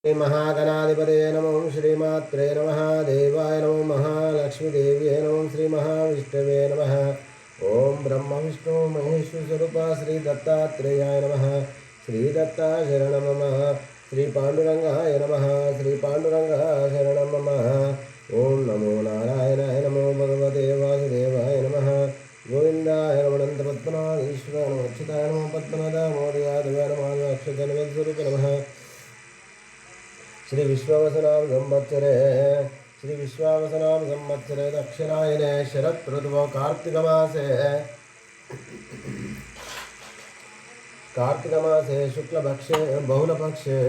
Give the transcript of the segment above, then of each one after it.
श्री महागणाधिपतये नमः श्रीमात्रे नमः देवाय नमः महालक्ष्मीदेव्यै नमः श्री महाविष्णवे नमः ओम ब्रह्म विष्णु महेश्वर स्वरूपा श्री दत्तात्रेयाय नमः श्री दत्ता शरणं मम श्री पांडुरंगाय नमः श्री पांडुरंगा शरणं मम ओम नमो नारायणाय नमो भगवते वासुदेवाय नमः गोविंदाय नमः अनंत पद्मनाभ ईश्वराय नमः अच्युताय नमः पद्मनाभ मौर्याय नमः अक्षतन्वय स्वरूप नमः श्री विश्वावसनाम संवत्सरे श्री विश्वावसनाम संवत्सरे दक्षिणायने शरद ऋतु कार्तिक मासे शुक्लपक्षे बहुलपक्षे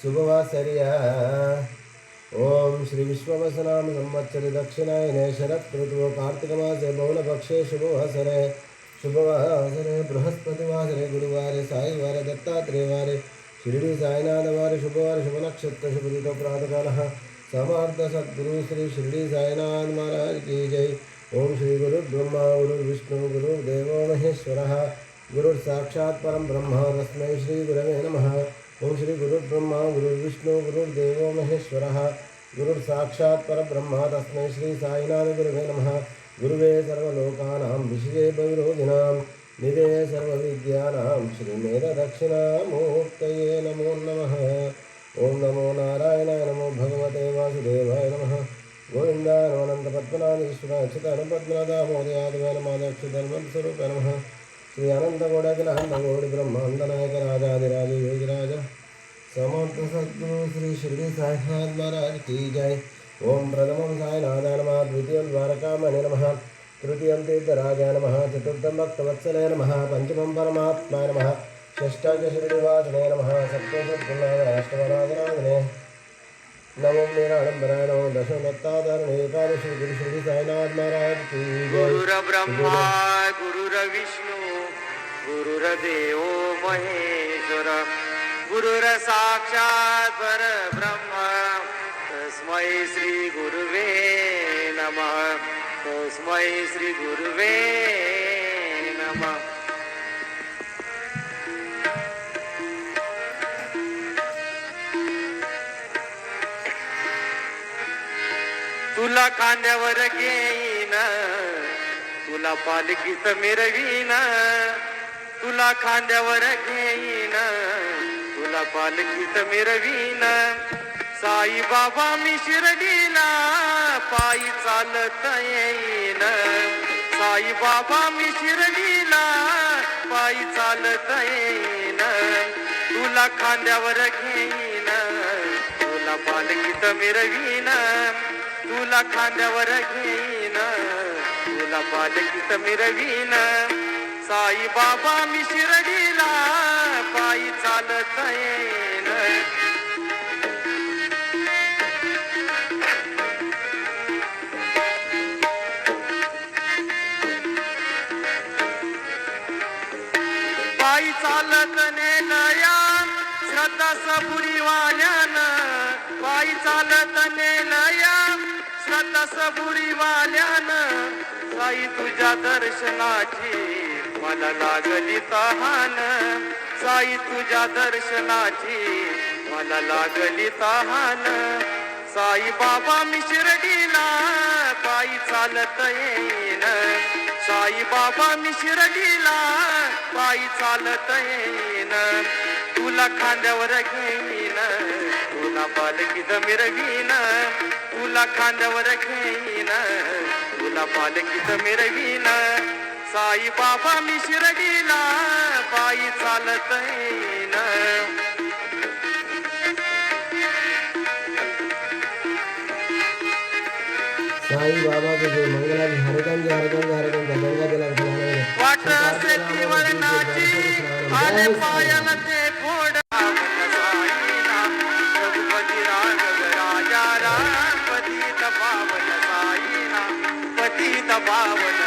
शुभवासर्या ओम श्री विश्वावसनाम संवत्सरे दक्षिणायने शरद ऋतु कार्तिक मासे बहुलपक्षे शुभवासरे बृहस्पतिवासरे गुरुवारे साईवारे दत्तात्रेयवारे शिरडी साईनाथ वार शुभवार शुभ नक्षत्र शुभ दिन प्रातःकाल समार्थ सद्गुरु श्री शिरडी साईनाथ महाराज की जय। ओम श्री गुरु ब्रह्मा गुरु विष्णु गुरु देवो महेश्वरः गुरु साक्षात् परम ब्रह्म तस्मै श्री गुरवे नमः। ओम श्री गुरु ब्रह्मा गुरु विष्णु गुरु देवो महेश्वरः गुरु साक्षात् परम ब्रह्म तस्मै श्री साईनाथ गुरवे नमः। गुरुवे सर्वलोकानां विषये भविरोगिणां निधे सर्वविद्यानां श्रीमेधदक्षिणामूर्तये नमो नमः। ओम नमो नारायणाय नमो भगवते वासुदेवाय नमः। गोविन्दाय नमः अनन्तपद्मनाभ ईश्वराय अच्युताय पद्मनाभमोदयादिवाय नमः अच्युतस्वरूपाय नमः। श्री अनन्तगौडकिलाण्डगौडी ब्रह्माण्डनायक राजाधिराज योगिराज समर्थ सद्गुरु श्री शिरडी साईनाथ महाराज की जय। ओम प्रथमं साईनाथाय नमः द्वितीयं द्वारकामणे नमः तृतीयं तीर्थराजाय नमः चतुर्थं भक्तवत्सलाय नमः पंचमं परमात्माय नमः षष्ठं श्रीनिवासने नमः सप्तम सद्गुणाय अष्टमनाथनाथने नवम निराडम्बराय नमो दशम दत्ताधरणे एकादशी गुरु श्री साईनाथ महाराज की जय। गुरुर्ब्रह्मा गुरुर्विष्णु गुरुर्देवो महेश्वर गुरुर्साक्षात् परब्रह्म तस्मै श्री गुरुवे नमः तस्मै श्री गुरुवे नमः। तुला खांद्यावर घेईन तुला पालखीत मिरवीन तुला खांद्यावर घेईन तुला पालखीत मिरवीन साई बाबा मी शिर्डीला पायी चालत येईन साई बाबा मी शिर्डीला पायी चालत येईन तुला खांद्यावर घेईन तुला पालखीत मिरवीन तुला खांद्यावर घेईन तुला पालखीत मिरवीन साई बाबा मी शिर्डीला पायी चालत येईन। पायी चालत नेलया श्रद्धा सबुरीवाल्यानं पायी चालत नेलया श्रद्धा सबुरीवाल्यानं साई तुझ्या दर्शनाची मला लागली तहान साई तुझ्या दर्शनाची मला लागली तहान साई बाबा मी शिर्डीला पायी चालत येईन साई बाबा मी शिर्डीला पायी चालत येईन तुला खांद्यावर घेईन तुला पालखीत मिरवीन तुला खांद्यावर घेईन तुला पालखीत मिरवीन साई बाबा मी शिर्डीला पायी चालत येईन। साई बाबा के जय मंगला हरिकंज हरिकंज हरिकंज गंगा जल वाट असे वर्णाची आले पायल ते फोड साईना रघुपती राघव राजा राम पतित पावन साईना पतित पावन